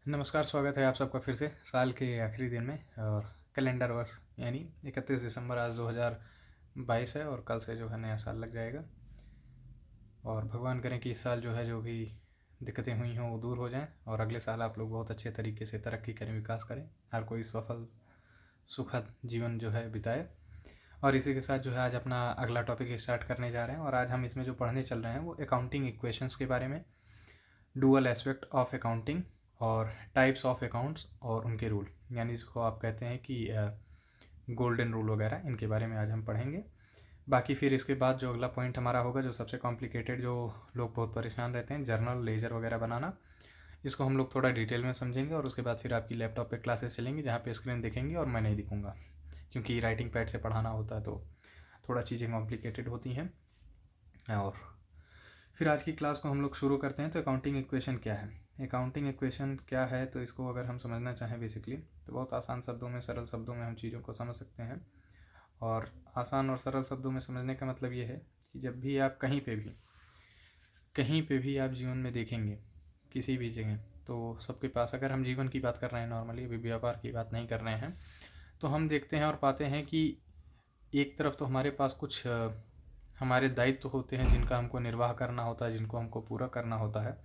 नमस्कार, स्वागत है आप सबका फिर से साल के आखिरी दिन में। और कैलेंडर वर्ष यानी 31 दिसंबर आज 2022 है और कल से जो है नया साल लग जाएगा। और भगवान करें कि इस साल जो है जो भी दिक्कतें हुई हों वो दूर हो जाएं और अगले साल आप लोग बहुत अच्छे तरीके से तरक्की करें, विकास करें, हर कोई सफल सुखद जीवन जो है बिताए। और इसी के साथ जो है आज अपना अगला टॉपिक स्टार्ट करने जा रहे हैं और आज हम इसमें जो पढ़ने चल रहे हैं वो अकाउंटिंग इक्वेशंस के बारे में, डुअल एस्पेक्ट ऑफ अकाउंटिंग और टाइप्स ऑफ अकाउंट्स और उनके रूल, यानी जिसको आप कहते हैं कि गोल्डन रूल वगैरह, इनके बारे में आज हम पढ़ेंगे। बाकी फिर इसके बाद जो अगला पॉइंट हमारा होगा, जो सबसे कॉम्प्लिकेटेड, जो लोग बहुत परेशान रहते हैं, जर्नल लेजर वगैरह बनाना, इसको हम लोग थोड़ा डिटेल में समझेंगे। और उसके बाद फिर आपकी लैपटॉप पे क्लासेस चलेंगी जहाँ पे स्क्रीन दिखेंगी और मैं नहीं दिखूँगा, क्योंकि राइटिंग पैड से पढ़ाना होता है तो थोड़ा चीज़ें कॉम्प्लिकेटेड होती हैं। और फिर आज की क्लास को हम लोग शुरू करते हैं। तो अकाउंटिंग इक्वेशन क्या है? अकाउंटिंग इक्वेशन क्या है, तो इसको अगर हम समझना चाहें बेसिकली तो बहुत आसान शब्दों में, सरल शब्दों में हम चीज़ों को समझ सकते हैं। और आसान और सरल शब्दों में समझने का मतलब ये है कि जब भी आप कहीं पे भी आप जीवन में देखेंगे किसी भी जगह, तो सबके पास, अगर हम जीवन की बात कर रहे हैं नॉर्मली, अभी व्यापार की बात नहीं कर रहे हैं, तो हम देखते हैं और पाते हैं कि एक तरफ तो हमारे पास कुछ हमारे दायित्व होते हैं जिनका हमको निर्वाह करना होता है, जिनको हमको पूरा करना होता है,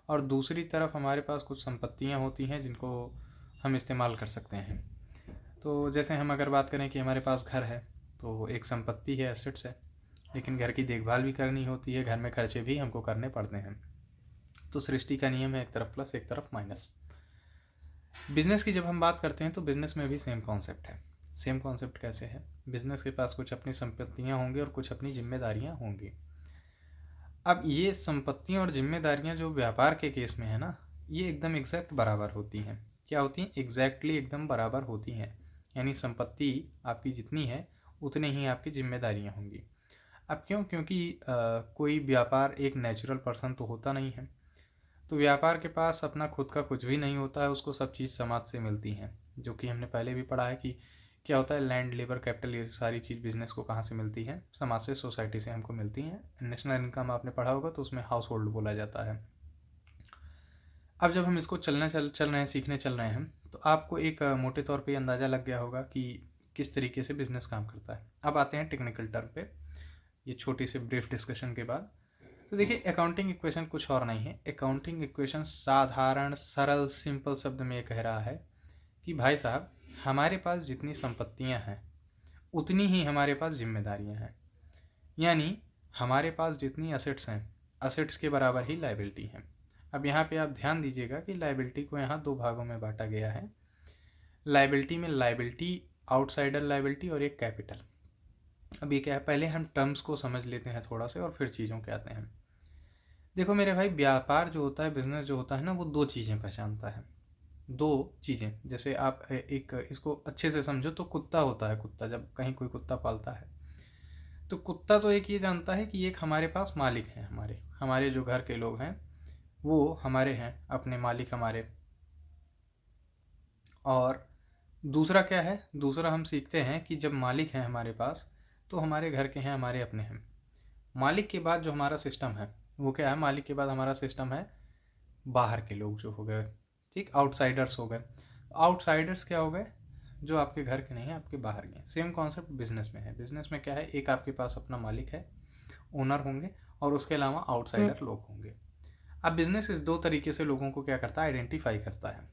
और दूसरी तरफ हमारे पास कुछ संपत्तियां होती हैं जिनको हम इस्तेमाल कर सकते हैं। तो जैसे हम अगर बात करें कि हमारे पास घर है तो एक संपत्ति है, एसेट्स है, लेकिन घर की देखभाल भी करनी होती है, घर में खर्चे भी हमको करने पड़ते हैं। तो सृष्टि का नियम है, एक तरफ प्लस एक तरफ माइनस। बिजनेस की जब हम बात करते हैं तो बिजनेस में भी सेम कॉन्सेप्ट है। सेम कॉन्सेप्ट कैसे है? बिजनेस के पास कुछ अपनी संपत्तियां होंगी और कुछ अपनी जिम्मेदारियां होंगी। अब ये संपत्तियां और जिम्मेदारियां जो व्यापार के केस में है ना, ये एकदम एग्जैक्ट बराबर होती हैं। क्या होती हैं? एग्जैक्टली एकदम बराबर होती हैं। यानी संपत्ति आपकी जितनी है उतनी ही आपकी जिम्मेदारियां होंगी। अब क्यों? क्योंकि कोई व्यापार एक नेचुरल पर्सन तो होता नहीं है। तो व्यापार के पास अपना खुद का कुछ भी नहीं होता है, उसको सब चीज़ समाज से मिलती हैं, जो कि हमने पहले भी पढ़ा है कि क्या होता है, लैंड, लेबर, कैपिटल, ये सारी चीज़ बिजनेस को कहाँ से मिलती है? समाज से, सोसाइटी से हमको मिलती हैं। नेशनल इनकम आपने पढ़ा होगा तो उसमें हाउस होल्ड बोला जाता है। अब जब हम इसको चल रहे हैं, सीखने चल रहे हैं, तो आपको एक मोटे तौर पे अंदाज़ा लग गया होगा कि किस तरीके से बिजनेस काम करता है। अब आते हैं टेक्निकल टर्म पे, ये छोटी सी ब्रीफ डिस्कशन के बाद। तो देखिए, अकाउंटिंग इक्वेशन कुछ और नहीं है। अकाउंटिंग इक्वेशन साधारण, सरल, सिंपल शब्द में ये कह रहा है कि भाई साहब, हमारे पास जितनी संपत्तियां हैं उतनी ही हमारे पास जिम्मेदारियां हैं। यानी हमारे पास जितनी असेट्स हैं, असेट्स के बराबर ही लाइबिलिटी है। अब यहाँ पे आप ध्यान दीजिएगा कि लाइबिलिटी को यहाँ दो भागों में बांटा गया है। लाइबिलिटी में लाइबिलिटी, आउटसाइडर लाइबिलिटी और एक कैपिटल। अब ये क्या है, पहले हम टर्म्स को समझ लेते हैं थोड़ा से और फिर चीज़ों के आते हैं। देखो मेरे भाई, व्यापार जो होता है, बिजनेस जो होता है ना, वो दो चीज़ें पहचानता है। दो चीज़ें, जैसे आप एक इसको अच्छे से समझो तो कुत्ता होता है। कुत्ता, जब कहीं कोई कुत्ता पालता है तो कुत्ता तो एक ये जानता है कि एक हमारे पास मालिक है, हमारे हमारे जो घर के लोग हैं वो हमारे हैं, अपने मालिक हमारे। और दूसरा क्या है? दूसरा हम सीखते हैं कि जब मालिक हैं हमारे पास तो हमारे घर के हैं, हमारे अपने हैं। मालिक के बाद जो हमारा सिस्टम है वो क्या है? मालिक के बाद हमारा सिस्टम है बाहर के लोग जो हो गए, ठीक, आउटसाइडर्स हो गए। आउटसाइडर्स क्या हो गए? जो आपके घर के नहीं है, आपके बाहर के हैं। सेम कॉन्सेप्ट बिजनेस में है। बिजनेस में क्या है? एक आपके पास अपना मालिक है, ओनर होंगे, और उसके अलावा आउटसाइडर लोग होंगे। अब बिजनेस इस दो तरीके से लोगों को क्या करता है? आइडेंटिफाई करता है।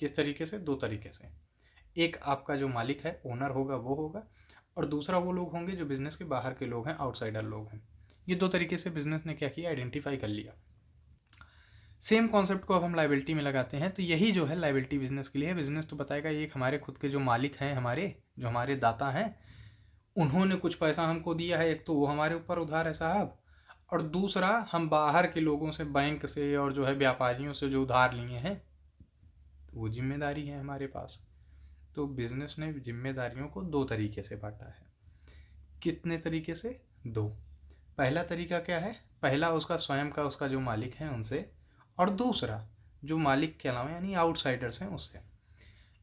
किस तरीके से? दो तरीके से। एक आपका जो मालिक है, ओनर होगा, वो होगा, और दूसरा वो लोग होंगे जो बिजनेस के बाहर के लोग हैं, आउटसाइडर लोग हैं। ये दो तरीके से बिजनेस ने क्या किया? आइडेंटिफाई कर लिया। सेम कॉन्सेप्ट को अब हम लाइबिलिटी में लगाते हैं, तो यही जो है लाइबिलिटी बिजनेस के लिए है। बिजनेस तो बताएगा ये हमारे खुद के जो मालिक हैं, हमारे जो हमारे दाता हैं, उन्होंने कुछ पैसा हमको दिया है, एक तो वो हमारे ऊपर उधार है साहब, और दूसरा हम बाहर के लोगों से, बैंक से और जो है व्यापारियों से जो उधार लिए हैं, तो वो जिम्मेदारी है हमारे पास। तो बिजनेस ने जिम्मेदारियों को दो तरीके से बांटा है। कितने तरीके से? दो। पहला तरीका क्या है? पहला उसका स्वयं का, उसका जो मालिक है उनसे, और दूसरा जो मालिक के अलावा यानी आउटसाइडर्स हैं उससे।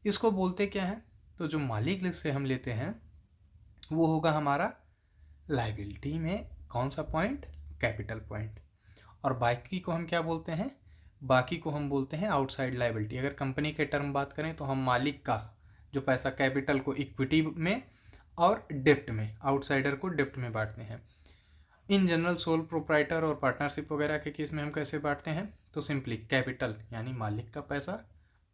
इसको बोलते क्या है? तो जो मालिक से हम लेते हैं वो होगा हमारा लाइबिलिटी में कौन सा पॉइंट? Capital point. और बाकी को हम क्या बोलते हैं? बाकी को हम बोलते हैं आउटसाइड लायबिलिटी। अगर कंपनी के टर्म बात करें तो हम मालिक का जो पैसा कैपिटल को इक्विटी में और डेप्ट में, आउटसाइडर को डेप्ट में बांटते हैं। इन जनरल सोल प्रोप्राइटर और पार्टनरशिप वगैरह के केस में हम कैसे बांटते हैं, तो सिंपली कैपिटल यानी मालिक का पैसा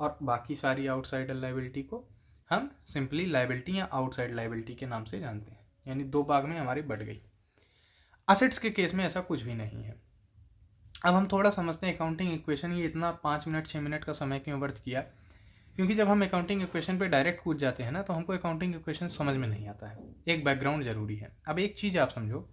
और बाकी सारी आउटसाइडर लायबिलिटी को हम सिंपली लायबिलिटी या आउटसाइड लायबिलिटी के नाम से जानते हैं, यानी दो भाग में हमारी बढ़ गई। असेट्स के केस में ऐसा कुछ भी नहीं है। अब हम थोड़ा समझते हैं अकाउंटिंग इक्वेशन। ये इतना 5 मिनट 6 मिनट का समय क्यों व्यर्थ किया, क्योंकि जब हम अकाउंटिंग इक्वेशन पे डायरेक्ट कूद जाते हैं ना तो हमको अकाउंटिंग इक्वेशन समझ में नहीं आता है। एक बैकग्राउंड जरूरी है। अब एक चीज़ आप समझो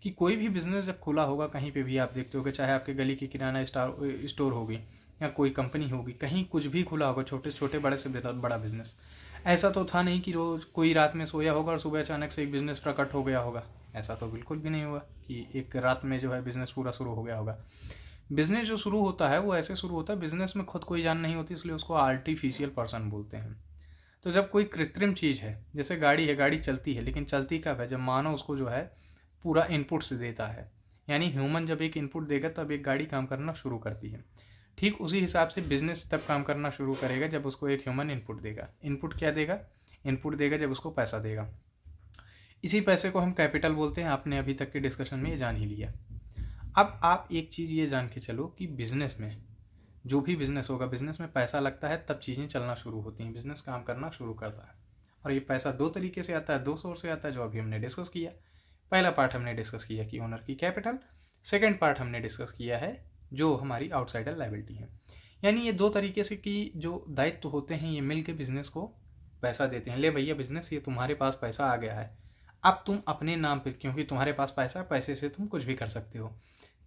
कि कोई भी बिजनेस जब खुला होगा, कहीं पे भी आप देखते हो, चाहे आपके गली की किराना स्टोर होगी या कोई कंपनी होगी, कहीं कुछ भी खुला होगा, छोटे से छोटे बड़े से बड़ा बिजनेस, ऐसा तो था नहीं कि रोज कोई रात में सोया होगा और सुबह अचानक से एक बिजनेस प्रकट हो गया होगा। ऐसा तो बिल्कुल भी नहीं हुआ कि एक रात में जो है बिजनेस पूरा शुरू हो गया होगा। बिजनेस जो शुरू होता है वो ऐसे शुरू होता है, बिजनेस में खुद कोई जान नहीं होती, इसलिए उसको आर्टिफिशियल पर्सन बोलते हैं। तो जब कोई कृत्रिम चीज़ है, जैसे गाड़ी है, गाड़ी चलती है, लेकिन चलती कब है, जब मानव उसको जो है पूरा इनपुट से देता है, यानी ह्यूमन जब एक इनपुट देगा तब एक गाड़ी काम करना शुरू करती है। ठीक उसी हिसाब से बिजनेस तब काम करना शुरू करेगा जब उसको एक ह्यूमन इनपुट देगा। इनपुट क्या देगा, इनपुट देगा जब उसको पैसा देगा। इसी पैसे को हम कैपिटल बोलते हैं। आपने अभी तक के डिस्कशन में ये जान ही लिया। अब आप एक चीज़ ये जान के चलो कि बिजनेस में जो भी बिजनेस होगा, बिजनेस में पैसा लगता है तब चीज़ें चलना शुरू होती हैं, बिजनेस काम करना शुरू करता है। और ये पैसा दो तरीके से आता है, दो सोर्स से आता है, जो अभी हमने डिस्कस किया। पहला पार्ट हमने डिस्कस किया कि ओनर की कैपिटल, सेकंड पार्ट हमने डिस्कस किया है जो हमारी आउटसाइडर लायबिलिटी है। यानी ये दो तरीके से कि जो दायित्व होते हैं ये मिल के बिजनेस को पैसा देते हैं। ले भैया बिजनेस, ये तुम्हारे पास पैसा आ गया है, अब तुम अपने नाम पे, क्योंकि तुम्हारे पास पैसा है, पैसे से तुम कुछ भी कर सकते हो।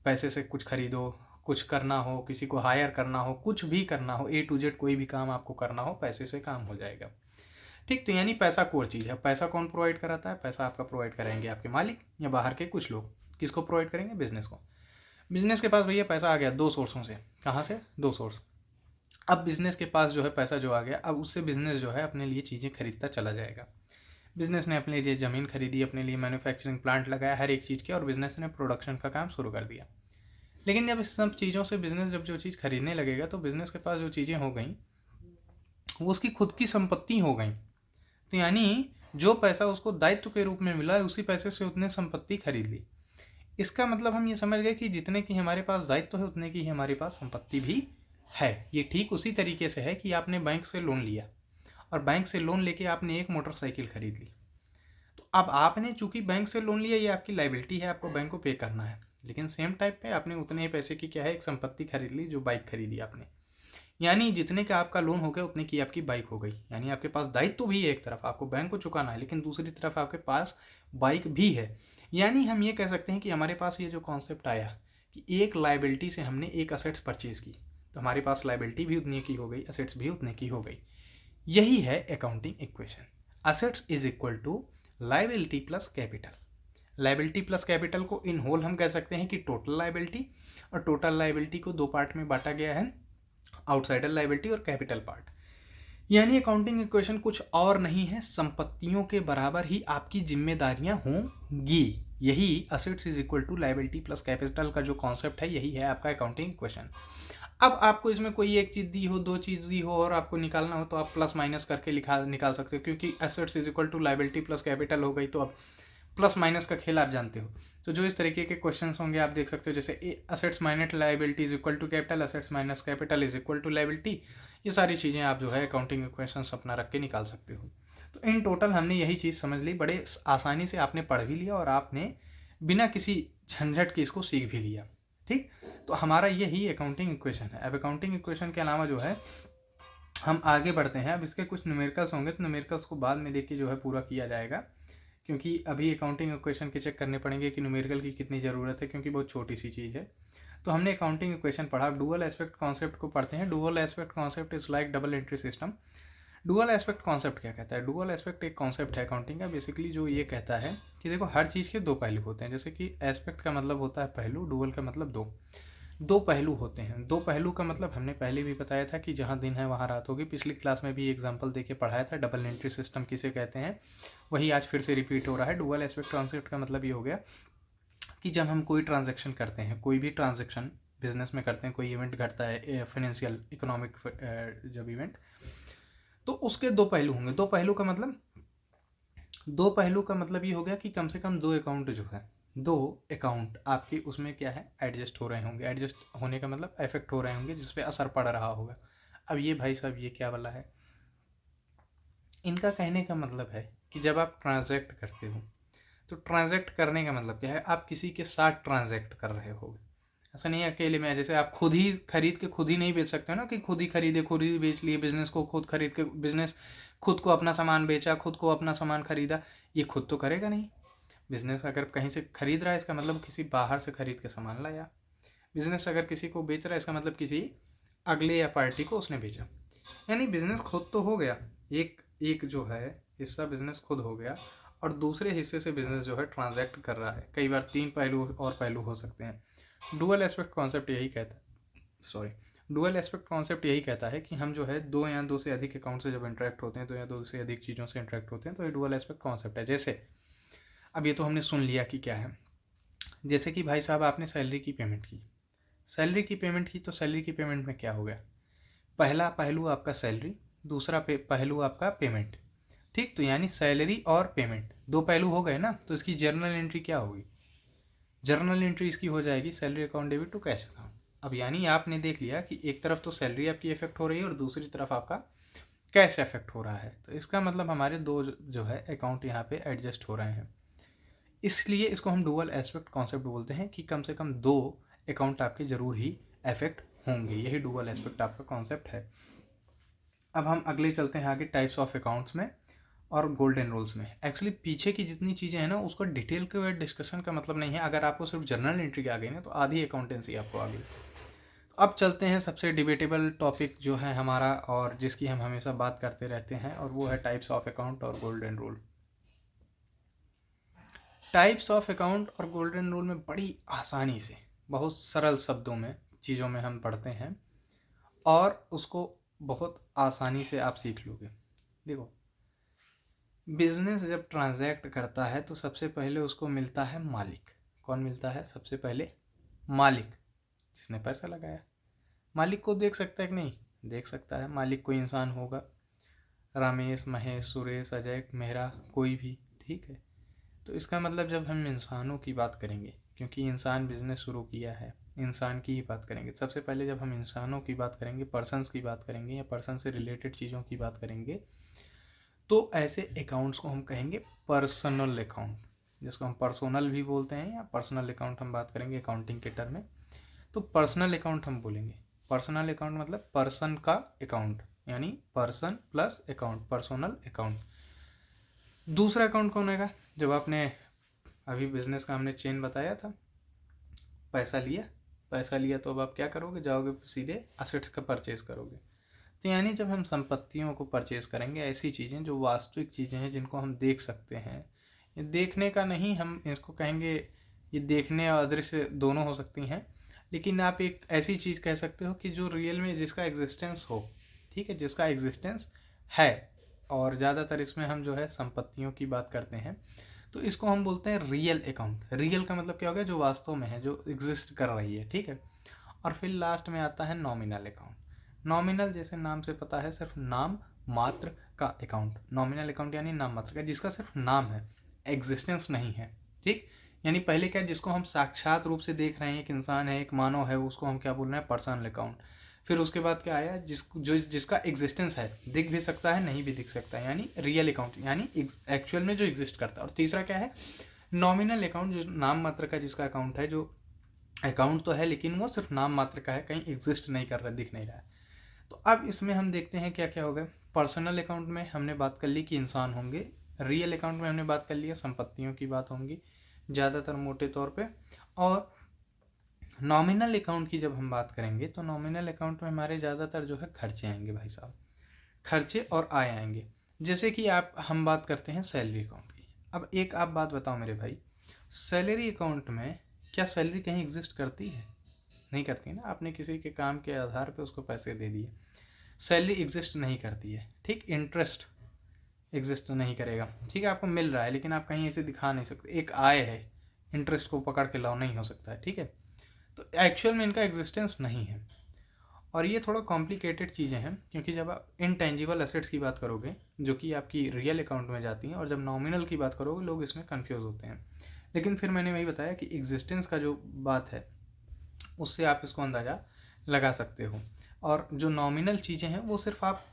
पैसे से कुछ खरीदो, कुछ करना हो, किसी को हायर करना हो, कुछ भी करना हो, A to Z कोई भी काम आपको करना हो, पैसे से काम हो जाएगा। ठीक, तो यानी पैसा कोर चीज़ है। पैसा कौन प्रोवाइड कराता है, पैसा आपका प्रोवाइड करेंगे आपके मालिक या बाहर के कुछ लोग। किसको प्रोवाइड करेंगे, बिजनेस को। बिजनेस के पास भैया पैसा आ गया दो सोर्सों से। कहाँ से, दो सोर्स। अब बिजनेस के पास जो है पैसा जो आ गया, अब उससे बिजनेस जो है अपने लिए चीज़ें खरीदता चला जाएगा। बिजनेस ने अपने लिए ज़मीन खरीदी, अपने लिए मैन्युफैक्चरिंग प्लांट लगाया हर एक चीज़ के, और बिजनेस ने प्रोडक्शन का काम शुरू कर दिया। लेकिन जब इस सब चीज़ों से बिजनेस जब जो चीज़ खरीदने लगेगा तो बिजनेस के पास जो चीज़ें हो गई वो उसकी खुद की संपत्ति हो गई। तो यानी जो पैसा उसको दायित्व के रूप में मिला है उसी पैसे से उसने संपत्ति खरीद ली। इसका मतलब हम ये समझ गए कि जितने की हमारे पास दायित्व है उतने की ही हमारे पास संपत्ति भी है। ये ठीक उसी तरीके से है कि आपने बैंक से लोन लिया और बैंक से लोन लेके आपने एक मोटरसाइकिल खरीद ली। तो अब आपने चूंकि बैंक से लोन लिया, ये आपकी लायबिलिटी है, आपको बैंक को पे करना है। लेकिन सेम टाइप पे आपने उतने ही पैसे की क्या है, एक संपत्ति खरीद ली, जो बाइक खरीदी आपने। यानी जितने का आपका लोन हो गया उतने की आपकी बाइक हो गई। यानी आपके पास दायित्व भी है, एक तरफ आपको बैंक को चुकाना है, लेकिन दूसरी तरफ आपके पास बाइक भी है। यानी हम ये कह सकते हैं कि हमारे पास ये जो कॉन्सेप्ट आया कि एक लायबिलिटी से हमने एक असेट्स परचेज की, तो हमारे पास लायबिलिटी भी उतनी की हो गई, असेट्स भी उतने की हो गई। यही है accounting equation. Assets is equal to liability plus capital. Liability plus capital को इन होल हम कह सकते हैं कि टोटल लायबिलिटी, और टोटल लायबिलिटी को दो पार्ट में बांटा गया है, आउटसाइडर लायबिलिटी और कैपिटल पार्ट। यानी अकाउंटिंग इक्वेशन कुछ और नहीं है, संपत्तियों के बराबर ही आपकी जिम्मेदारियां होंगी। यही assets is equal to liability plus capital का जो कॉन्सेप्ट है, यही है आपका अकाउंटिंग इक्वेशन। अब आपको इसमें कोई एक चीज़ दी हो, दो चीज़ दी हो और आपको निकालना हो तो आप प्लस माइनस करके निकाल सकते हो, क्योंकि assets is equal to liability plus capital हो गई, तो अब प्लस माइनस का खेल आप जानते हो। तो जो इस तरीके के क्वेश्चंस होंगे आप देख सकते हो, जैसे assets minus liability is equal to capital, assets minus capital is equal to liability. ये सारी चीज़ें आप जो है अकाउंटिंग इक्वेशंस अपना रख के निकाल सकते हो। तो इन टोटल हमने यही चीज़ समझ ली, बड़े आसानी से आपने पढ़ भी लिया और आपने बिना किसी झंझट के इसको सीख भी लिया। ठीक, तो हमारा यही अकाउंटिंग इक्वेशन है। अब अकाउंटिंग इक्वेशन के अलावा जो है हम आगे बढ़ते हैं। अब इसके कुछ न्यूमेरिकल्स होंगे, तो न्यूमेरिकल्स को बाद में देख के जो है पूरा किया जाएगा, क्योंकि अभी अकाउंटिंग इक्वेशन के चेक करने पड़ेंगे कि न्यूमेरिकल की कितनी ज़रूरत है, क्योंकि बहुत छोटी सी चीज़ है। तो हमने अकाउंटिंग इक्वेशन पढ़ा। डुअल एस्पेक्ट कॉन्सेप्ट को पढ़ते हैं। Dual aspect concept is like double entry system. Dual aspect concept क्या कहता है? डुअल एस्पेक्ट एक कॉन्सेप्ट है अकाउंटिंग का, बेसिकली जो ये कहता है कि देखो हर चीज़ के दो पहलू होते हैं। जैसे कि एस्पेक्ट का मतलब होता है पहलू, डुअल का मतलब दो पहलू होते हैं। दो पहलू का मतलब हमने पहले भी बताया था कि जहाँ दिन है वहाँ रात होगी। पिछली क्लास में भी एग्जांपल देके पढ़ाया था, डबल एंट्री सिस्टम किसे कहते हैं, वही आज फिर से रिपीट हो रहा है। डुअल एस्पेक्ट कॉन्सेप्ट का मतलब ये हो गया कि जब हम कोई ट्रांजैक्शन करते हैं, कोई भी ट्रांजैक्शन बिजनेस में करते हैं, कोई इवेंट घटता है फाइनेंशियल इकोनॉमिक जब इवेंट, तो उसके दो पहलू होंगे। दो पहलू का मतलब ये हो गया कि कम से कम दो अकाउंट जो है, दो अकाउंट आपके उसमें क्या है, एडजस्ट हो रहे होंगे। एडजस्ट होने का मतलब इफेक्ट हो रहे होंगे, जिसपे असर पड़ रहा होगा। अब ये भाई साहब ये क्या वाला है, इनका कहने का मतलब है कि जब आप ट्रांजैक्ट करते हो तो ट्रांजैक्ट करने का मतलब क्या है, आप किसी के साथ ट्रांजैक्ट कर रहे हो। ऐसा नहीं है अकेले में, जैसे आप खुद ही खरीद के खुद ही नहीं बेच सकते हो ना, कि खुद ही खरीदे खुद ही बेच लिए, बिजनेस को खुद खरीद के बिजनेस खुद को अपना सामान बेचा, खुद को अपना सामान खरीदा, ये खुद तो करेगा नहीं। बिजनेस अगर कहीं से खरीद रहा है इसका मतलब किसी बाहर से खरीद के सामान लाया। बिजनेस अगर किसी को बेच रहा है इसका मतलब किसी अगले या पार्टी को उसने बेचा। यानी बिजनेस खुद तो हो गया, एक एक जो है हिस्सा बिजनेस खुद हो गया, और दूसरे हिस्से से बिजनेस जो है ट्रांजैक्ट कर रहा है। कई बार तीन पहलू और पहलू हो सकते हैं। डुअल एस्पेक्ट कॉन्सेप्ट यही कहता है, डुअल एस्पेक्ट कॉन्सेप्ट यही कहता है कि हम जो है दो या दो से अधिक अकाउंट से जब इंटरेक्ट होते हैं, दो या दो से अधिक चीज़ों से इंटरेक्ट होते हैं, तो ये डुअल एस्पेक्ट कॉन्सेप्ट है। जैसे अब ये तो हमने सुन लिया कि क्या है, जैसे कि भाई साहब आपने सैलरी की पेमेंट की, तो सैलरी की पेमेंट में क्या हो गया, पहला पहलू आपका सैलरी, दूसरा पहलू आपका पेमेंट। ठीक, तो यानी सैलरी और पेमेंट दो पहलू हो गए ना, तो इसकी जर्नल एंट्री क्या होगी, जर्नल एंट्री इसकी हो जाएगी salary account debit to cash account. अब यानी आपने देख लिया कि एक तरफ तो सैलरी आपकी इफेक्ट हो रही है और दूसरी तरफ आपका कैश इफेक्ट हो रहा है, तो इसका मतलब हमारे दो जो है अकाउंट यहाँ पे एडजस्ट हो रहे हैं। इसलिए इसको हम डुअल एस्पेक्ट कॉन्सेप्ट बोलते हैं कि कम से कम दो अकाउंट आपके जरूर ही इफेक्ट होंगे। यही डुअल एस्पेक्ट आपका कॉन्सेप्ट है। अब हम अगले चलते हैं आगे टाइप्स ऑफ अकाउंट्स में और गोल्डन रूल्स में। एक्चुअली पीछे की जितनी चीज़ें हैं ना उसको डिटेल के डिस्कशन का मतलब नहीं है। अगर आपको सिर्फ जर्नल एंट्री आ गई ना तो आधी अकाउंटेंसी आपको आ गई। अब चलते हैं सबसे डिबेटेबल टॉपिक जो है हमारा और जिसकी हम हमेशा बात करते रहते हैं, और वो है टाइप्स ऑफ अकाउंट और golden rule. Types of account और गोल्डन रूल में बड़ी आसानी से, बहुत सरल शब्दों में चीज़ों में हम पढ़ते हैं और उसको बहुत आसानी से आप सीख लोगे। देखो, बिजनेस जब ट्रांजैक्ट करता है तो सबसे पहले उसको मिलता है मालिक। कौन मिलता है सबसे पहले, मालिक, जिसने पैसा लगाया। मालिक को देख सकता है कि नहीं, देख सकता है। मालिक कोई इंसान होगा, रमेश, महेश, सुरेश, अजय, मेहरा, कोई भी, ठीक है। तो इसका मतलब जब हम इंसानों की बात करेंगे, क्योंकि इंसान बिजनेस शुरू किया है, इंसान की ही बात करेंगे सबसे पहले। जब हम इंसानों की बात करेंगे, पर्सन्स की बात करेंगे या पर्सन से रिलेटेड चीज़ों की बात करेंगे, तो ऐसे अकाउंट्स को हम कहेंगे पर्सनल अकाउंट, जिसको हम पर्सनल भी बोलते हैं या पर्सनल अकाउंट हम बात करेंगे अकाउंटिंग के टर्म में। तो पर्सनल अकाउंट हम बोलेंगे। पर्सनल अकाउंट मतलब पर्सन का अकाउंट, यानी person plus account, personal account. दूसरा अकाउंट कौन होगा, जब आपने अभी बिजनेस का हमने चेन बताया था, पैसा लिया तो अब आप क्या करोगे, जाओगे सीधे असेट्स का परचेज करोगे। तो यानी जब हम संपत्तियों को परचेज करेंगे, ऐसी चीज़ें जो वास्तविक चीज़ें हैं जिनको हम देख सकते हैं, ये देखने का नहीं, हम इसको कहेंगे, ये देखने और अदृश्य दोनों हो सकती हैं, लेकिन आप एक ऐसी चीज़ कह सकते हो कि जो रियल में जिसका एग्जिस्टेंस हो, ठीक है, जिसका एग्जिस्टेंस है। और ज़्यादातर इसमें हम जो है संपत्तियों की बात करते हैं, तो इसको हम बोलते हैं रियल अकाउंट। रियल का मतलब क्या हो गया, जो वास्तव में है, जो एग्जिस्ट कर रही है, ठीक है। और फिर लास्ट में आता है नॉमिनल अकाउंट। नॉमिनल जैसे नाम से पता है, सिर्फ नाम मात्र का अकाउंट। नॉमिनल अकाउंट यानी नाम मात्र का, जिसका सिर्फ नाम है, एग्जिस्टेंस नहीं है, ठीक। यानी पहले क्या, जिसको हम साक्षात रूप से देख रहे हैं, एक इंसान है, एक मानव है, उसको हम क्या बोल रहे हैं, पर्सनल अकाउंट। फिर उसके बाद क्या आया, जिसका एग्जिस्टेंस है, दिख भी सकता है, नहीं भी दिख सकता है, यानी रियल अकाउंट, यानी एक्चुअल में जो एग्जिस्ट करता है। और तीसरा क्या है, नॉमिनल अकाउंट, जो नाम मात्र का जिसका अकाउंट है, जो अकाउंट तो है लेकिन वो सिर्फ नाम मात्र का है, कहीं एग्जिस्ट नहीं कर रहा, दिख नहीं रहा है। तो अब इसमें हम देखते हैं क्या क्या होगा। पर्सनल अकाउंट में हमने बात कर ली कि इंसान होंगे, रियल अकाउंट में हमने बात कर लिया संपत्तियों की बात होंगी ज़्यादातर मोटे तौर पे। और नॉमिनल अकाउंट की जब हम बात करेंगे तो नॉमिनल अकाउंट में हमारे ज़्यादातर जो है खर्चे आएंगे भाई साहब, खर्चे और आय आएंगे। जैसे कि हम बात करते हैं सैलरी अकाउंट की। अब एक आप बात बताओ मेरे भाई, सैलरी अकाउंट में क्या सैलरी कहीं एग्जिस्ट करती है, नहीं करती ना। आपने किसी के काम के आधार पे उसको पैसे दे दिए, सैलरी एग्जिस्ट नहीं करती है, ठीक। इंटरेस्ट एग्जिस्ट नहीं करेगा, ठीक है, आपको मिल रहा है लेकिन आप कहीं ऐसे दिखा नहीं सकते, एक आय है, इंटरेस्ट को पकड़ के लाओ नहीं हो सकता है, ठीक है। तो एक्चुअल में इनका एग्जिस्टेंस नहीं है। और ये थोड़ा कॉम्प्लिकेटेड चीज़ें हैं, क्योंकि जब आप इनटेंजिबल एसेट्स की बात करोगे जो कि आपकी रियल अकाउंट में जाती हैं, और जब नॉमिनल की बात करोगे लोग इसमें कंफ्यूज होते हैं। लेकिन फिर मैंने वही बताया कि एग्जिस्टेंस का जो बात है उससे आप इसको अंदाज़ा लगा सकते हो। और जो नॉमिनल चीज़ें हैं वो सिर्फ आप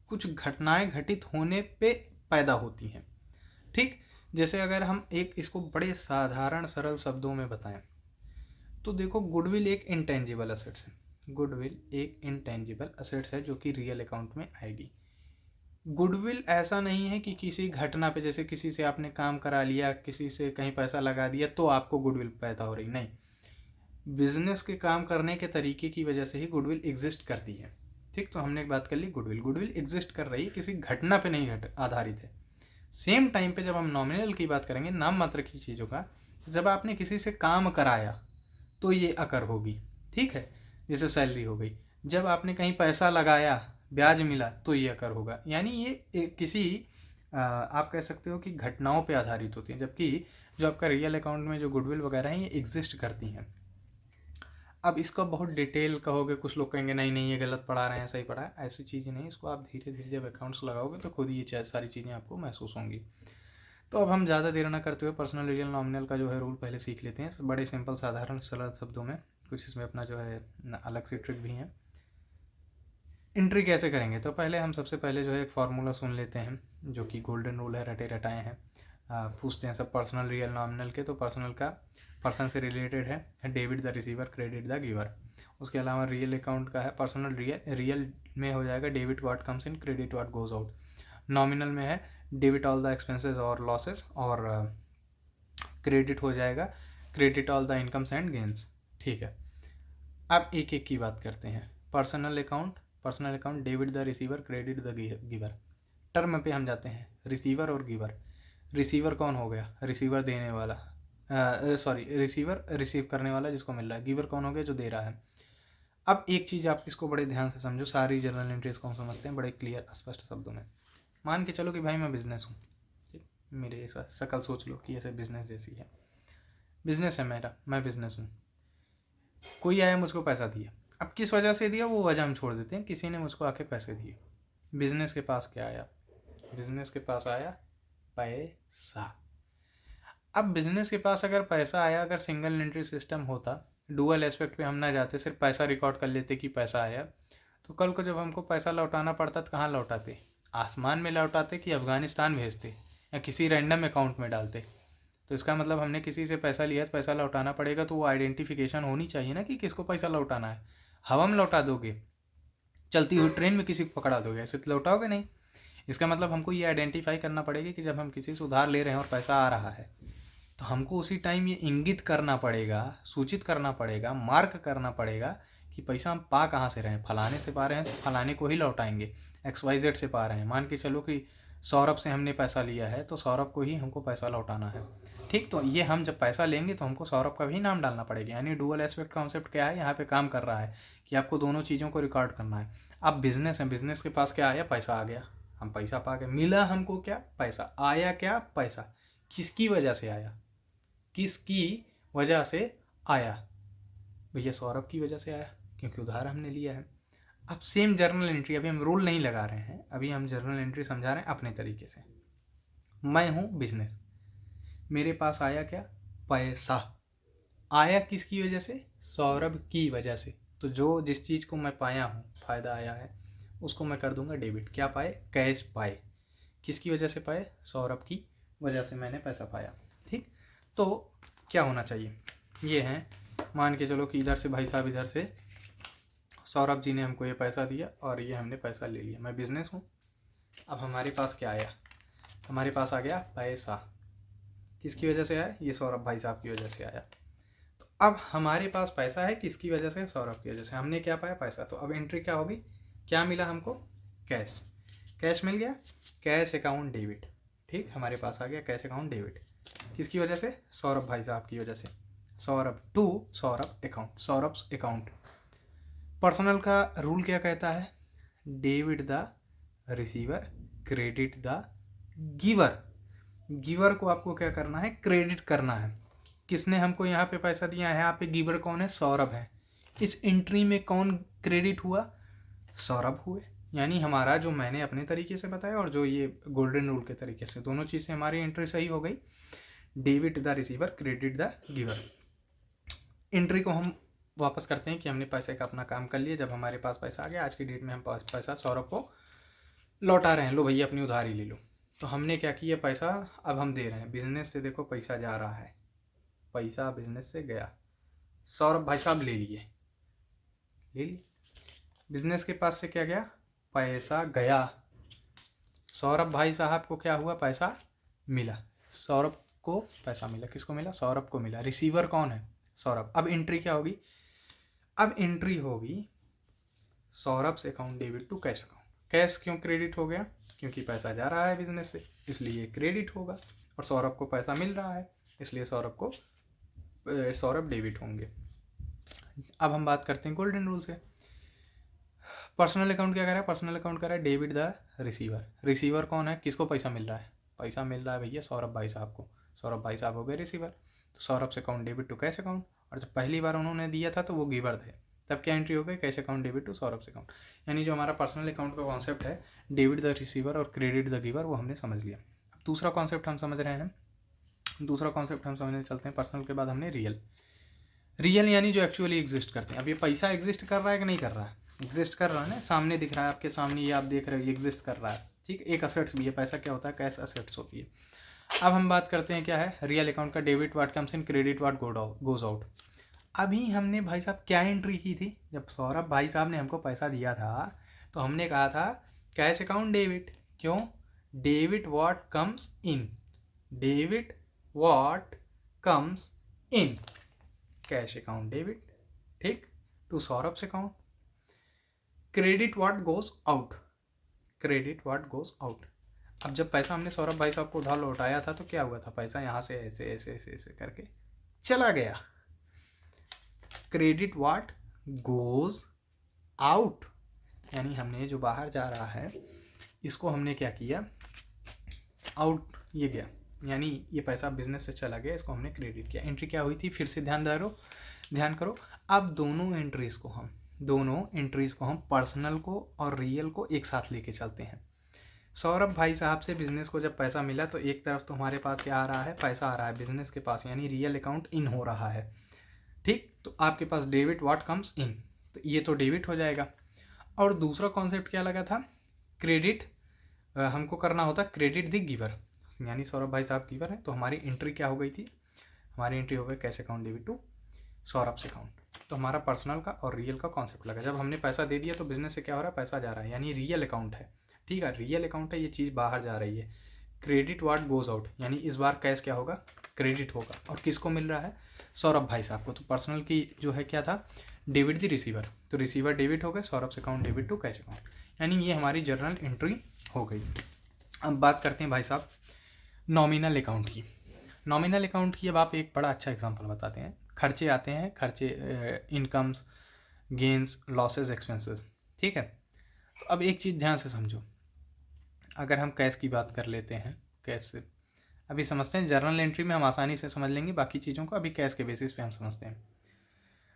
कुछ घटनाएं घटित होने पे पैदा होती हैं। ठीक, जैसे अगर हम एक इसको बड़े साधारण सरल शब्दों में बताएं तो देखो, गुडविल एक इंटेंजिबल असेट्स है। गुडविल एक इंटेंजिबल असेट्स है जो कि रियल अकाउंट में आएगी। गुडविल ऐसा नहीं है कि किसी घटना पे, जैसे किसी से आपने काम करा लिया, किसी से कहीं पैसा लगा दिया तो आपको गुडविल पैदा हो रही, नहीं। बिजनेस के काम करने के तरीके की वजह से ही गुडविल एग्जिस्ट करती है। ठीक, तो हमने एक बात कर ली, गुडविल गुडविल एग्जिस्ट कर रही है, किसी घटना पे नहीं आधारित है। सेम टाइम पे जब हम नॉमिनल की बात करेंगे, नाम मात्र की चीज़ों का, जब आपने किसी से काम कराया तो ये अकर होगी। ठीक है, जैसे सैलरी हो गई। जब आपने कहीं पैसा लगाया, ब्याज मिला, तो ये अकर होगा। यानी ये किसी आप कह सकते हो कि घटनाओं पे आधारित होती हैं, जबकि जो आपका रियल अकाउंट में जो गुडविल वगैरह हैं ये एग्जिस्ट करती हैं। अब इसका बहुत डिटेल कहोगे, कुछ लोग कहेंगे नहीं नहीं ये गलत पढ़ा रहे हैं, सही पढ़ा है, ऐसी चीज़ें नहीं। इसको आप धीरे धीरे जब अकाउंट्स लगाओगे तो खुद ये सारी चीज़ें आपको महसूस होंगी। तो अब हम ज़्यादा देर न करते हुए पर्सनल, रियल, नॉमिनल का जो है रूल पहले सीख लेते हैं, बड़े सिंपल साधारण सरल शब्दों में। कुछ इसमें अपना जो है अलग से ट्रिक भी है। एंट्री कैसे करेंगे, तो पहले हम सबसे पहले जो है एक फार्मूला सुन लेते हैं जो कि गोल्डन रूल है, रटे रटाए हैं। पूछते हैं सब पर्सनल, रियल, नॉमिनल के। तो पर्सनल का पर्सन से रिलेटेड है, debit the receiver, credit the giver. उसके अलावा रियल अकाउंट का है, पर्सनल रियल में हो जाएगा debit what comes in, credit what goes out. Nominal में है डेबिट ऑल द एक्सपेंसेस और लॉसेस, और क्रेडिट हो जाएगा credit all the incomes and gains. ठीक है, अब एक एक की बात करते हैं। Personal account debit the receiver, credit the giver. Term पे हम जाते हैं, रिसीवर और गिवर। रिसीवर कौन हो गया, रिसीवर देने वाला, रिसीवर रिसीव करने वाला जिसको मिल रहा है। गिवर कौन हो गया, जो दे रहा है। अब एक चीज़ आप इसको बड़े ध्यान से समझो, सारी जर्नल एंट्रीज को हम समझते हैं बड़े क्लियर स्पष्ट शब्दों में। मान के चलो कि भाई मैं बिजनेस हूँ, ठीक, मेरे ऐसा शकल सोच लो कि ऐसे बिजनेस जैसी है, बिजनेस है मेरा, मैं बिजनेस हूँ। कोई आया मुझको पैसा दिया, अब किस वजह से दिया वो वजह हम छोड़ देते हैं, किसी ने मुझको आके पैसे दिए। बिजनेस के पास क्या आया, बिजनेस के पास आया पैसा। अब बिजनेस के पास अगर पैसा आया, अगर सिंगल एंट्री सिस्टम होता, डुअल एस्पेक्ट पे हम ना जाते, सिर्फ पैसा रिकॉर्ड कर लेते कि पैसा आया, तो कल को जब हमको पैसा लौटाना पड़ता तो कहाँ लौटाते, आसमान में लौटाते कि अफगानिस्तान भेजते या किसी रैंडम अकाउंट में डालते। तो इसका मतलब हमने किसी से पैसा लिया तो पैसा लौटाना पड़ेगा, तो वो आइडेंटिफिकेशन होनी चाहिए ना कि किसको पैसा लौटाना है। हवा में लौटा दोगे, चलती हुई ट्रेन में किसी को पकड़ा दोगे, ऐसे तो लौटाओगे नहीं। इसका मतलब हमको ये आइडेंटिफाई करना पड़ेगा कि जब हम किसी से उधार ले रहे हैं और पैसा आ रहा है, तो हमको उसी टाइम ये इंगित करना पड़ेगा, सूचित करना पड़ेगा, मार्क करना पड़ेगा कि पैसा हम पा कहाँ से रहे हैं। फलाने से पा रहे हैं तो फलाने को ही लौटाएंगे। XYZ से पा रहे हैं, मान के चलो कि सौरभ से हमने पैसा लिया है तो सौरभ को ही हमको पैसा लौटाना है। ठीक, तो ये हम जब पैसा लेंगे तो हमको सौरभ का भी नाम डालना पड़ेगा। यानी डुअल एस्पेक्ट कॉन्सेप्ट क्या है, यहाँ पे काम कर रहा है कि आपको दोनों चीज़ों को रिकॉर्ड करना है। अब बिजनेस है, बिजनेस के पास क्या आया, पैसा आ गया, हम पैसा पा गए। मिला हमको क्या, पैसा। आया क्या, पैसा। किसकी वजह से आया, किसकी वजह से आया, भैया सौरभ की वजह से आया, क्योंकि उधार हमने लिया है। अब सेम जर्नल एंट्री, अभी हम रूल नहीं लगा रहे हैं, अभी हम जर्नल एंट्री समझा रहे हैं अपने तरीके से। मैं हूँ बिजनेस, मेरे पास आया क्या, पैसा। आया किसकी वजह से, सौरभ की वजह से। तो जो जिस चीज़ को मैं पाया हूँ, फ़ायदा आया है, उसको मैं कर दूंगा डेबिट। क्या पाए, कैश पाए। किसकी वजह से पाए, सौरभ की वजह से मैंने पैसा पाया। ठीक, तो क्या होना चाहिए, ये है, मान के चलो कि इधर से भाई साहब, इधर से सौरभ जी ने हमको ये पैसा दिया और ये हमने पैसा ले लिया। मैं बिजनेस हूँ, अब हमारे पास क्या आया, हमारे पास आ गया पैसा। किसकी वजह से आया, ये सौरभ भाई साहब की वजह से आया। तो अब हमारे पास पैसा है, किसकी वजह से, सौरभ की वजह से। हमने क्या पाया, पैसा। तो अब एंट्री क्या होगी, क्या मिला हमको, कैश। कैश मिल गया, कैश अकाउंट डेबिट। ठीक, हमारे पास आ गया कैश अकाउंट डेबिट। किसकी वजह से, सौरभ भाई साहब की वजह से। Saurabh to Saurabh account, Saurabh's account. Personal का रूल क्या कहता है, debit the receiver, credit the giver. Giver को आपको क्या करना है, क्रेडिट करना है। किसने हमको यहाँ पे पैसा दिया है, यहाँ पे गिवर कौन है, सौरभ है। इस एंट्री में कौन क्रेडिट हुआ, सौरभ हुए। यानी हमारा जो मैंने अपने तरीके से बताया और जो ये गोल्डन रूल के तरीके से, दोनों चीज़ से हमारी एंट्री सही हो गई। Debit the receiver, credit the giver. Entry को हम वापस करते हैं कि हमने पैसे का अपना काम कर लिया। जब हमारे पास पैसा आ गया, आज की डेट में हम पैसा सौरभ को लौटा रहे हैं, लो भैया अपनी उधारी ले लो। तो हमने क्या किया, पैसा अब हम दे रहे हैं। बिजनेस से देखो पैसा जा रहा है, पैसा बिजनेस से गया, सौरभ भाई साहब ले लिए। बिजनेस के पास से क्या गया, पैसा गया। सौरभ भाई साहब को क्या हुआ, पैसा मिला। सौरभ को पैसा मिला, किसको मिला, सौरभ को मिला। रिसीवर कौन है, सौरभ। अब एंट्री क्या होगी, अब एंट्री होगी सौरभ से account debit to cash account. Cash क्यों क्रेडिट हो गया, क्योंकि पैसा जा रहा है बिजनेस से, इसलिए क्रेडिट होगा। और सौरभ को पैसा मिल रहा है, इसलिए सौरभ डेबिट होंगे। अब हम बात करते हैं गोल्डन रूल से। पर्सनल अकाउंट क्या कर रहा है, पर्सनल अकाउंट कर रहा है डेबिट द रिसीवर। रिसीवर कौन है, किसको पैसा मिल रहा है, पैसा मिल रहा है भैया सौरभ भाई साहब को। सौरभ भाई साहब हो गए रिसीवर। तो सौरभ से account debit to cash account. और जब पहली बार उन्होंने दिया था तो वो गिवर थे, तब क्या एंट्री हो गई, cash account debit to Saurabh से अकाउंट। यानी जो हमारा पर्सनल अकाउंट का कॉन्सेप्ट है, डेबिट द रिसीवर और क्रेडिट द गिवर, वो हमने समझ लिया। अब दूसरा कॉन्सेप्ट हम समझ रहे हैं, दूसरा कॉन्सेप्ट हम समझने चलते हैं। पर्सनल के बाद हमने रियल यानी जो एक्चुअली एग्जिस्ट करते हैं। अब ये पैसा एग्जिस्ट कर रहा है कि नहीं कर रहा है, एग्जिस्ट कर रहा है ना, सामने दिख रहा है आपके सामने, ये आप देख रहे हो, ये एग्जिस्ट कर रहा है। ठीक, एक असेट्स भी है। पैसा क्या होता है, कैश असेट्स होती है। अब हम बात करते हैं क्या है, रियल अकाउंट का debit what comes in, credit what goes out. अभी हमने भाई साहब क्या एंट्री की थी, जब सौरभ भाई साहब ने हमको पैसा दिया था तो हमने कहा था कैश अकाउंट डेबिट। क्यों, debit what comes in, debit what comes in, cash account debit, ठीक, टू सौरभ से account. Credit what goes out, credit what goes out. अब जब पैसा हमने सौरभ भाई साहब को उधार लौटाया था तो क्या हुआ था, पैसा यहाँ से ऐसे ऐसे ऐसे ऐसे करके चला गया। क्रेडिट व्हाट गोज आउट, यानी हमने जो बाहर जा रहा है इसको हमने क्या किया, आउट, ये गया, यानी ये पैसा बिजनेस से चला गया, इसको हमने क्रेडिट किया। एंट्री क्या हुई थी, फिर से ध्यान करो। अब दोनों एंट्रीज को हम पर्सनल को और रियल को एक साथ लेके चलते हैं। सौरभ भाई साहब से बिजनेस को जब पैसा मिला तो एक तरफ तो हमारे पास क्या आ रहा है, पैसा आ रहा है बिजनेस के पास, यानी रियल अकाउंट इन हो रहा है। ठीक, तो आपके पास डेबिट व्हाट कम्स इन, तो ये तो डेबिट हो जाएगा। और दूसरा कॉन्सेप्ट क्या लगा था, क्रेडिट हमको करना होता क्रेडिट द गिवर, यानी सौरभ भाई साहब गिवर है। तो हमारी एंट्री क्या हो गई थी, हमारी एंट्री हो गई cash account debit to Saurabh से अकाउंट। तो हमारा पर्सनल का और रियल का कॉन्सेप्ट लगा। जब हमने पैसा दे दिया तो बिजनेस से क्या हो रहा है, पैसा जा रहा है, यानी रियल अकाउंट है। ठीक है, रियल अकाउंट है, ये चीज़ बाहर जा रही है। क्रेडिट व्हाट गोज आउट, यानी इस बार कैश क्या होगा, क्रेडिट होगा। और किसको मिल रहा है, सौरभ भाई साहब को। तो पर्सनल की जो है क्या था, डेबिट द रिसीवर, तो रिसीवर डेबिट हो गए, सौरभ से account debit to cash account, यानी ये हमारी जर्नल एंट्री हो गई। अब बात करते हैं भाई साहब नॉमिनल अकाउंट की। नॉमिनल अकाउंट की अब आप एक बड़ा अच्छा एग्जांपल बताते हैं। खर्चे आते हैं, खर्चे, इनकम्स, गेंस, लॉसेस, एक्सपेंसेस। ठीक है, तो अब एक चीज़ ध्यान से समझो। अगर हम कैश की बात कर लेते हैं, कैश से अभी समझते हैं, जर्नल एंट्री में हम आसानी से समझ लेंगे बाकी चीज़ों को, अभी कैश के बेसिस पे हम समझते हैं।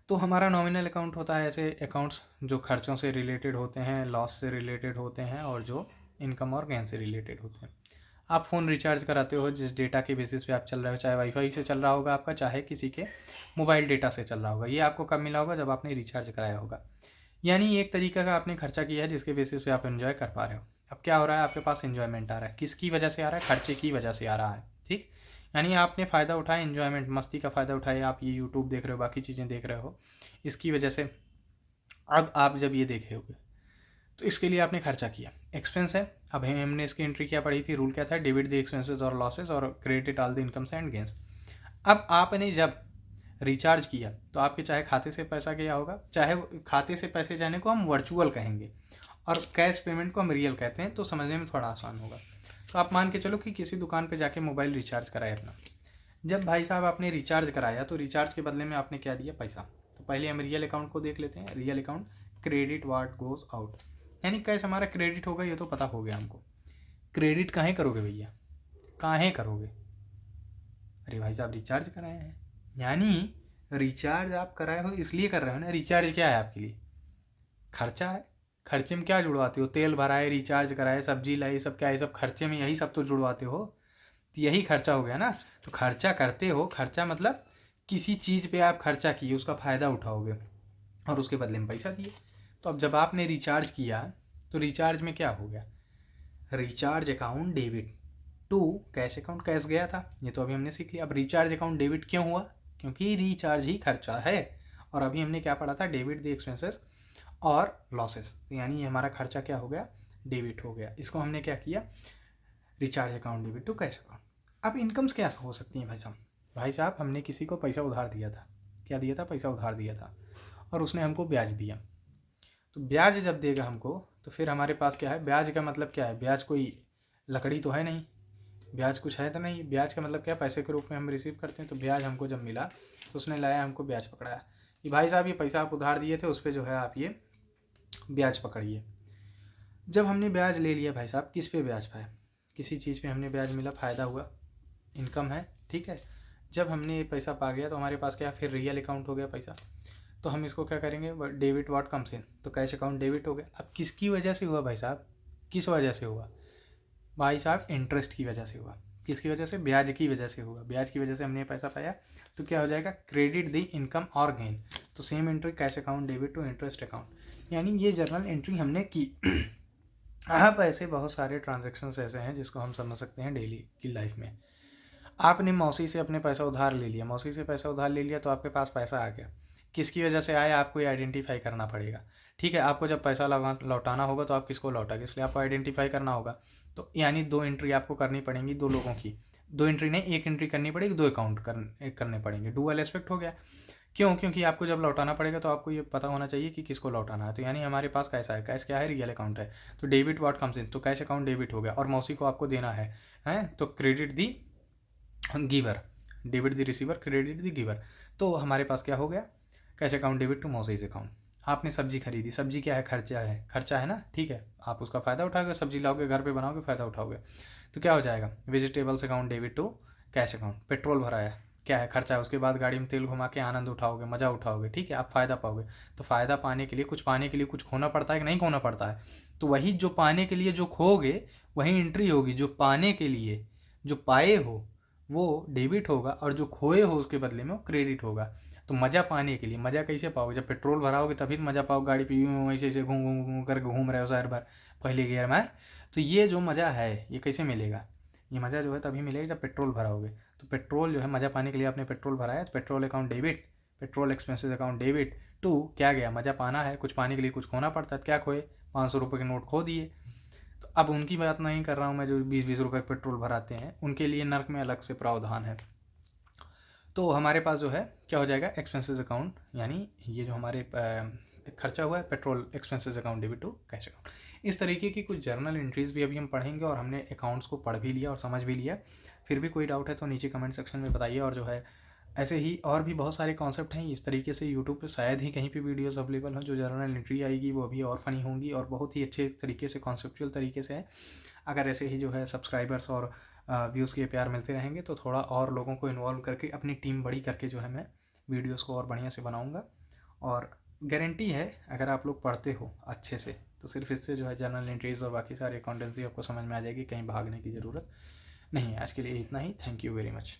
तो हमारा नॉमिनल अकाउंट होता है ऐसे अकाउंट्स जो खर्चों से रिलेटेड होते हैं, लॉस से रिलेटेड होते हैं, और जो इनकम और गेन से रिलेटेड होते हैं। आप फ़ोन रिचार्ज कराते हो, जिस डेटा के बेसिस पे आप चल रहे हो, चाहे वाईफाई से चल रहा होगा आपका, चाहे किसी के मोबाइल डेटा से चल रहा होगा, ये आपको कब मिला होगा, जब आपने रिचार्ज कराया होगा। यानी एक तरीका का आपने खर्चा किया है जिसके बेसिस पे आप एंजॉय कर पा रहे हो। अब क्या हो रहा है, आपके पास एंजॉयमेंट आ रहा है, किसकी वजह से आ रहा है, खर्चे की वजह से आ रहा है। ठीक, यानी आपने फ़ायदा उठाया, एंजॉयमेंट, मस्ती का फ़ायदा उठाया, आप ये यूट्यूब देख रहे हो, बाकी चीज़ें देख रहे हो, इसकी वजह से। अब आप जब ये देखे होगे तो इसके लिए आपने खर्चा किया, एक्सपेंस है। अब हमने इसकी एंट्री क्या पढ़ी थी, रूल क्या था, डेबिट द एक्सपेंसेस और लॉसेस और credit all the incomes and gains. अब आपने जब रिचार्ज किया तो आपके चाहे खाते से पैसा गया होगा, चाहे खाते से पैसे जाने को हम वर्चुअल कहेंगे और कैश पेमेंट को हम रियल कहते हैं, तो समझने में थोड़ा आसान होगा। तो आप मान के चलो कि किसी दुकान पे जाके मोबाइल रिचार्ज कराए अपना। जब भाई साहब आपने रिचार्ज कराया तो रिचार्ज के बदले में आपने क्या दिया, पैसा। तो पहले हम रियल अकाउंट को देख लेते हैं। Real account, credit what goes out, यानी कैश हमारा क्रेडिट होगा, ये तो पता हो गया हमको। क्रेडिट काहे करोगे भैया, काहे करोगे, अरे भाई साहब रिचार्ज कराए हैं, यानी रिचार्ज आप कराए हो इसलिए कर रहे हो ना। रिचार्ज क्या है आपके लिए? खर्चा है। खर्चे में क्या जुड़वाते हो? तेल भराए, रिचार्ज कराए, सब्जी लाई, सब क्या है, सब खर्चे में यही सब तो जुड़वाते हो। तो यही खर्चा हो गया ना। तो खर्चा करते हो, खर्चा मतलब किसी चीज़ पे आप खर्चा किए, उसका फ़ायदा उठाओगे और उसके बदले में पैसा दिए। तो अब जब आपने रिचार्ज किया तो रिचार्ज में क्या हो गया? Recharge account debit to cash account. Cash गया था, ये तो अभी हमने सीख लिया। अब रिचार्ज अकाउंट डेबिट क्यों हुआ? क्योंकि रिचार्ज ही खर्चा है। और अभी हमने क्या पढ़ा था? डेबिट द एक्सपेंसेस और लॉसेस। तो यानी ये हमारा खर्चा क्या हो गया? डेबिट हो गया। इसको हमने क्या किया? Recharge account debit to cash account. अब इनकम्स क्या हो सकती हैं भाई साहब? भाई साहब, हमने किसी को पैसा उधार दिया था। क्या दिया था? पैसा उधार दिया था और उसने हमको ब्याज दिया। तो ब्याज जब देगा हमको तो फिर हमारे पास क्या है? ब्याज का मतलब क्या है? ब्याज कोई लकड़ी तो है नहीं, ब्याज कुछ है तो नहीं। ब्याज का मतलब क्या? पैसे के रूप में हम रिसीव करते हैं। तो ब्याज हमको जब मिला तो उसने लाया, हमको ब्याज पकड़ाया कि भाई साहब ये पैसा आप उधार दिए थे, उस पर जो है आप ये ब्याज पकड़िए। जब हमने ब्याज ले लिया भाई साहब, किस पे ब्याज पाया? किसी चीज़ पे हमने ब्याज मिला, फ़ायदा हुआ, इनकम है, ठीक है। जब हमने ये पैसा पा गया तो हमारे पास क्या? फिर रियल अकाउंट हो गया पैसा। तो हम इसको क्या करेंगे? डेबिट व्हाट कम्स इन, तो कैश अकाउंट डेबिट हो गया। अब किसकी वजह से हुआ भाई साहब? किस वजह से हुआ भाई साहब? इंटरेस्ट की वजह से हुआ। किसकी वजह से? ब्याज की वजह से हुआ। ब्याज की वजह से हमने पैसा पाया। तो क्या हो जाएगा? क्रेडिट दी इनकम और गेन। तो same entry cash account debit to interest account, यानी ये जर्नल एंट्री हमने की। अब ऐसे बहुत सारे ट्रांजेक्शन्स ऐसे हैं जिसको हम समझ सकते हैं डेली की लाइफ में। आपने मौसी से अपने पैसा उधार ले लिया, मौसी से पैसा उधार ले लिया तो आपके पास पैसा आ गया। किसकी वजह से आया? आपको ये आइडेंटिफाई करना पड़ेगा, ठीक है। आपको जब पैसा लौटाना होगा तो आप किसको लौटागे, इसलिए आपको आइडेंटिफाई करना होगा। तो यानी 2 एंट्री आपको करनी पड़ेंगी, 2 लोगों की। 2 एंट्री नहीं, 1 एंट्री करनी पड़ेगी, 2 अकाउंट करने पड़ेंगे। डुअल एस्पेक्ट हो गया। क्यों? क्योंकि आपको जब लौटाना पड़ेगा तो आपको ये पता होना चाहिए कि किसको लौटाना है। तो यानी हमारे पास कैसा है? कैश क्या है? रियल अकाउंट है। तो डेबिट व्हाट कम्स इन, तो कैश अकाउंट डेबिट हो गया। और मौसी को आपको देना है, हैं? तो credit the giver, debit the receiver, credit the giver. तो हमारे पास क्या हो गया? कैश अकाउंट डेबिट टू मौसीज अकाउंट। आपने सब्जी खरीदी, सब्जी क्या है? खर्चा है, खर्चा है ना, ठीक है। आप उसका फ़ायदा उठाओगे, सब्जी लाओगे घर पे बनाओगे, फ़ायदा उठाओगे। तो क्या हो जाएगा? Vegetables account debit to cash account. Petrol भराया, क्या है? खर्चा है। उसके बाद गाड़ी में तेल घुमा के आनंद उठाओगे, मज़ा उठाओगे, ठीक है, आप फ़ायदा पाओगे। तो फ़ायदा पाने के लिए, कुछ पाने के लिए कुछ खोना पड़ता है कि नहीं खोना पड़ता है? तो वही जो पाने के लिए जो खोगे वही एंट्री होगी। जो पाने के लिए जो पाए हो वो डेबिट होगा और जो खोए हो उसके बदले में वो क्रेडिट होगा। तो मज़ा पाने के लिए, मज़ा कैसे पाओगे? जब पेट्रोल भराओगे तभी तो मज़ा पाओगे। गाड़ी पे यूँ ऐसे ऐसे घूम घूम घूम करके घूम रहे हो शहर भर पहले गियर में। तो ये जो मज़ा है ये कैसे मिलेगा? ये मज़ा जो है तभी मिलेगा जब पेट्रोल भराओगे। तो पेट्रोल जो है, मज़ा पाने के लिए आपने पेट्रोल भराया तो petrol account debit, petrol expenses account debit to क्या गया? मज़ा पाना है, कुछ पाने के लिए कुछ खोना पड़ता है। क्या खोए? 500 रुपये के नोट खो दिए। तो अब उनकी बात नहीं कर रहा हूँ मैं जो 20-20 रुपये पेट्रोल भराते हैं, उनके लिए नर्क में अलग से प्रावधान है। तो हमारे पास जो है क्या हो जाएगा? एक्सपेंसेस अकाउंट, यानी ये जो हमारे खर्चा हुआ है petrol expenses account debit to cash account. इस तरीके की कुछ जर्नल एंट्रीज भी अभी हम पढ़ेंगे और हमने अकाउंट्स को पढ़ भी लिया और समझ भी लिया। फिर भी कोई डाउट है तो नीचे कमेंट सेक्शन में बताइए। और जो है ऐसे ही और भी बहुत सारे कॉन्सेप्ट हैं इस तरीके से। यूट्यूब पे शायद ही कहीं पे वीडियोस अवेलेबल हो। जो जर्नल एंट्री आएगी वो अभी और फनी होंगी और बहुत ही अच्छे तरीके से, कॉन्सेप्चुअल तरीके से है। अगर ऐसे ही जो है सब्सक्राइबर्स और व्यूज़ के प्यार मिलते रहेंगे तो थोड़ा और लोगों को इन्वॉल्व करके अपनी टीम बड़ी करके जो है मैं वीडियोस को और बढ़िया से बनाऊंगा। और गारंटी है अगर आप लोग पढ़ते हो अच्छे से तो सिर्फ इससे जो है जर्नल एंट्रीज और बाकी सारी अकाउंटेंसी आपको समझ में आ जाएगी। कहीं भागने की ज़रूरत नहीं है। आज के लिए इतना ही। Thank you very much.